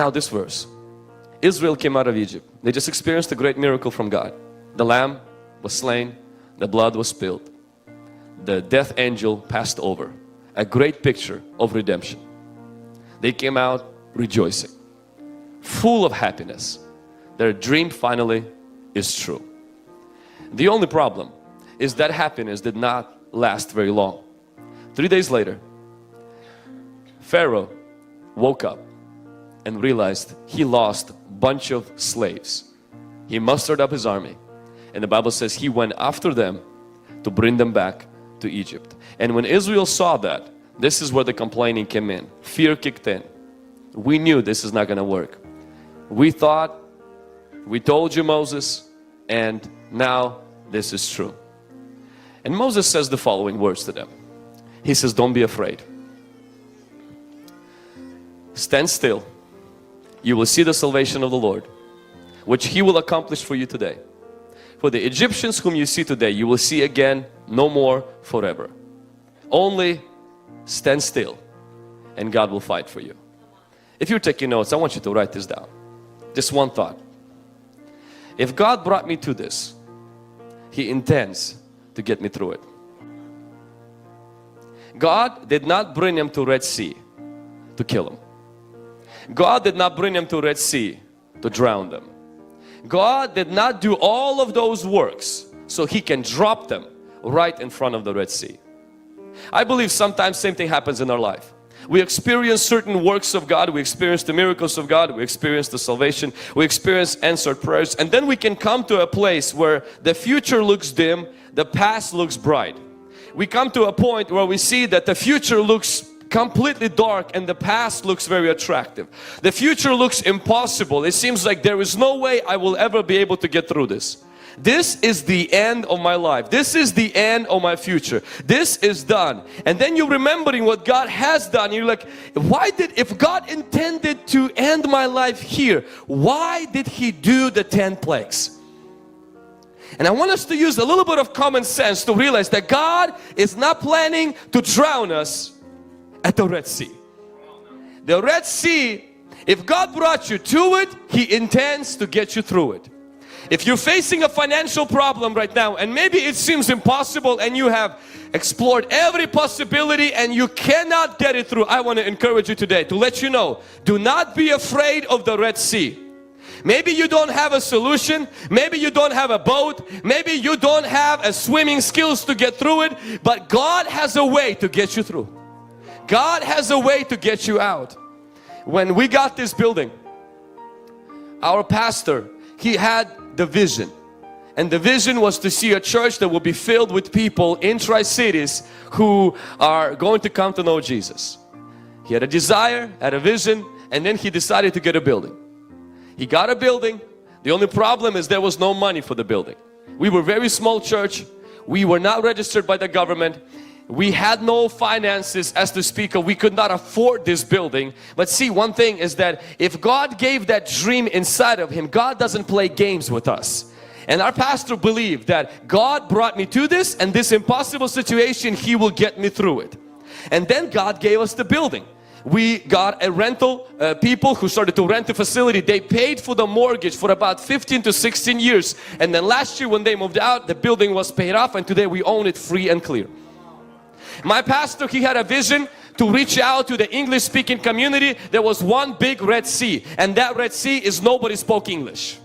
Now this verse. Israel came out of Egypt. They just experienced a great miracle from God. The lamb was slain. The blood was spilled. The death angel passed over. A great picture of redemption. They came out rejoicing, full of happiness. Their dream finally is true. The only problem is that happiness did not last very long. 3 days later, Pharaoh woke up and realized he lost a bunch of slaves. He mustered up his army, and the Bible says he went after them to bring them back to Egypt. And when Israel saw that, this is where the complaining came in. Fear kicked in. We knew this is not going to work. We thought, we told you, Moses, and now this is true. And Moses says the following words to them. He says, don't be afraid. Stand still. You will see the salvation of the Lord, which He will accomplish for you today. For the Egyptians whom you see today, you will see again no more forever. Only stand still and God will fight for you. If you're taking notes, I want you to write this down. Just one thought. If God brought me to this, He intends to get me through it. God did not bring him to Red Sea to kill him. God did not bring him to Red Sea to drown them. God did not do all of those works so He can drop them right in front of the Red Sea. I believe sometimes same thing happens in our life. We experience certain works of God, we experience the miracles of God, we experience the salvation, we experience answered prayers, and then we can come to a place where the future looks dim, the past looks bright. We come to a point where we see that the future looks completely dark and the past looks very attractive. The future looks impossible. It seems like there is no way I will ever be able to get through this. This is the end of my life. This is the end of my future. This is done. And then you're remembering what God has done. You're like, if God intended to end my life here, why did He do the 10 plagues? And I want us to use a little bit of common sense to realize that God is not planning to drown us at the Red Sea. The Red Sea, if God brought you to it, He intends to get you through it. If you're facing a financial problem right now and maybe it seems impossible and you have explored every possibility and you cannot get it through, I want to encourage you today to let you know, do not be afraid of the Red Sea. Maybe you don't have a solution, maybe you don't have a boat, maybe you don't have a swimming skills to get through it, but God has a way to get you through. God has a way to get you out. When we got this building, our pastor, he had the vision, and the vision was to see a church that will be filled with people in Tri-Cities who are going to come to know Jesus. He had a desire, had a vision, and then he decided to get a building. He got a building. The only problem is there was no money for the building. We were a very small church. We were not registered by the government. We had no finances as to speak of. We could not afford this building. But see, one thing is that if God gave that dream inside of him, God doesn't play games with us. And our pastor believed that God brought me to this, and this impossible situation, He will get me through it. And then God gave us the building. We got a rental, people who started to rent the facility. They paid for the mortgage for about 15 to 16 years. And then last year when they moved out, the building was paid off, and today we own it free and clear. My pastor, he had a vision to reach out to the English-speaking community. There was one big Red Sea, and that Red Sea is nobody spoke English.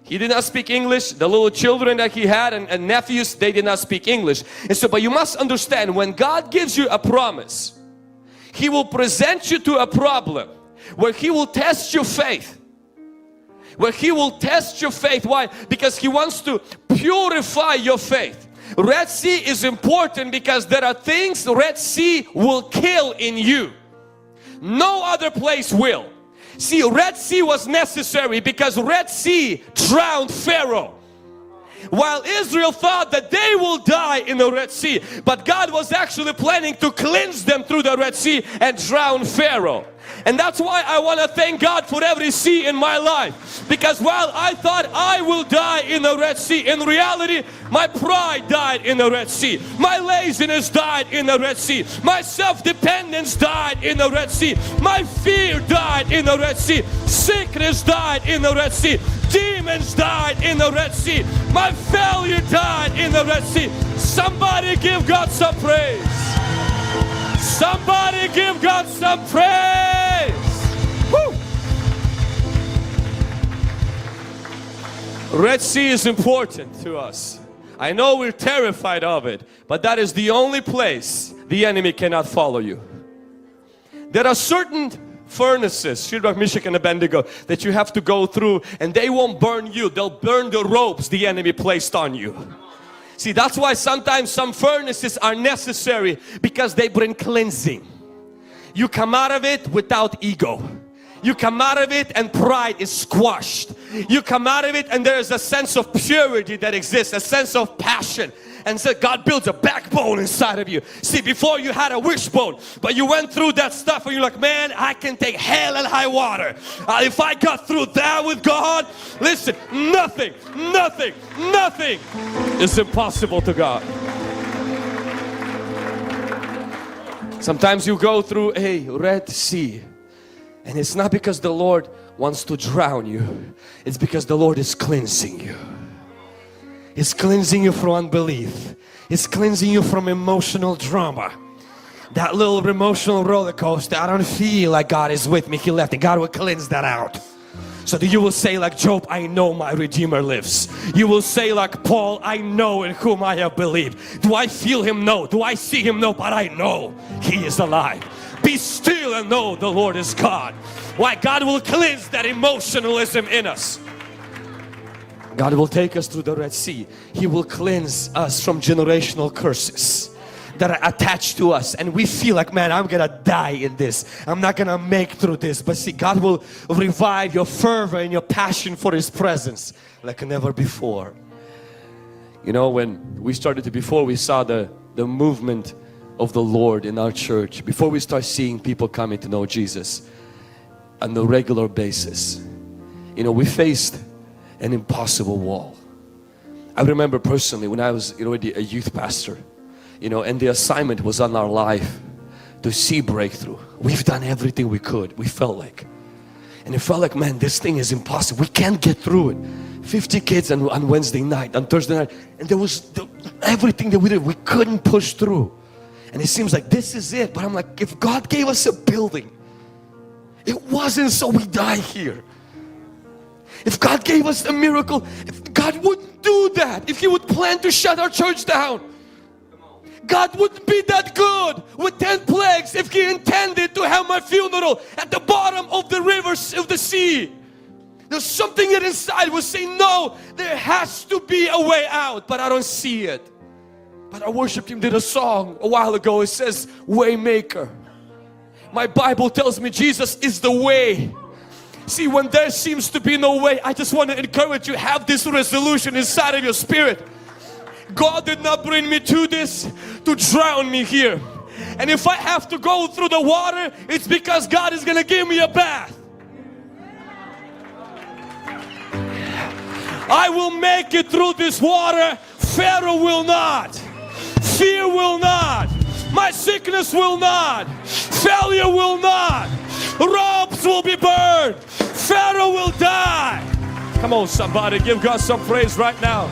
He did not speak English. The little children that he had and nephews, they did not speak English. And so, but you must understand, when God gives you a promise, He will present you to a problem where He will test your faith. Where He will test your faith. Why? Because He wants to purify your faith. Red Sea is important because there are things Red Sea will kill in you. No other place will. See, Red Sea was necessary because Red Sea drowned Pharaoh. While Israel thought that they will die in the Red Sea, but God was actually planning to cleanse them through the Red Sea and drown Pharaoh. And that's why I want to thank God for every sea in my life. Because while I thought I will die in the Red Sea, in reality, my pride died in the Red Sea. My laziness died in the Red Sea. My self-dependence died in the Red Sea. My fear died in the Red Sea. Sickness died in the Red Sea. Demons died in the Red Sea. My failure died in the Red Sea. Somebody give God some praise. Somebody give God some praise. Woo. Red Sea is important to us. I know we're terrified of it, but that is the only place the enemy cannot follow you. There are certain furnaces, Shadrach, Meshach and Abednego, that you have to go through, and they won't burn you. They'll burn the ropes the enemy placed on you. See, that's why sometimes some furnaces are necessary, because they bring cleansing. You come out of it without ego. You come out of it and pride is squashed. You come out of it and there is a sense of purity that exists, a sense of passion. And so God builds a backbone inside of you. See, before you had a wishbone, but you went through that stuff and you're like, man, I can take hell and high water. If I got through that with God, listen, nothing is impossible to God. Sometimes you go through a Red Sea, and it's not because the Lord wants to drown you. It's because the Lord is cleansing you. It's cleansing you from unbelief. It's cleansing you from emotional drama. That little emotional roller coaster, I don't feel like God is with me, He left, and God will cleanse that out. So that you will say like Job, I know my Redeemer lives. You will say like Paul, I know in whom I have believed. Do I feel Him? No. Do I see Him? No. But I know He is alive. Be still and know the Lord is God. Why? God will cleanse that emotionalism in us. God will take us through the Red Sea. He will cleanse us from generational curses that are attached to us, and we feel like, man, I'm gonna die in this. I'm not gonna make through this. But see, God will revive your fervor and your passion for His presence like never before. You know, when we started before we saw the movement of the Lord in our church, before we start seeing people coming to know Jesus on a regular basis, you know, we faced an impossible wall. I remember personally when I was already a youth pastor, you know, and the assignment was on our life to see breakthrough. We've done everything we could, we felt like. And it felt like, man, this thing is impossible. We can't get through it. 50 kids on Wednesday night, on Thursday night, and there was everything that we did, we couldn't push through. And it seems like this is it. But I'm like, if God gave us a building, it wasn't so we die here. If God gave us a miracle, if God wouldn't do that, if He would plan to shut our church down, God wouldn't be that good with 10 plagues if He intended to have my funeral at the bottom of the rivers of the sea. There's something that inside was saying, no, there has to be a way out, but I don't see it. But our worship team did a song a while ago. It says, Waymaker. My Bible tells me Jesus is the way. See, when there seems to be no way, I just want to encourage you, have this resolution inside of your spirit. God did not bring me to this to drown me here. And if I have to go through the water, it's because God is going to give me a bath. I will make it through this water. Pharaoh will not. Fear will not. My sickness will not. Failure will not. Ropes will be burned. Pharaoh will die. Come on, somebody, give God some praise right now.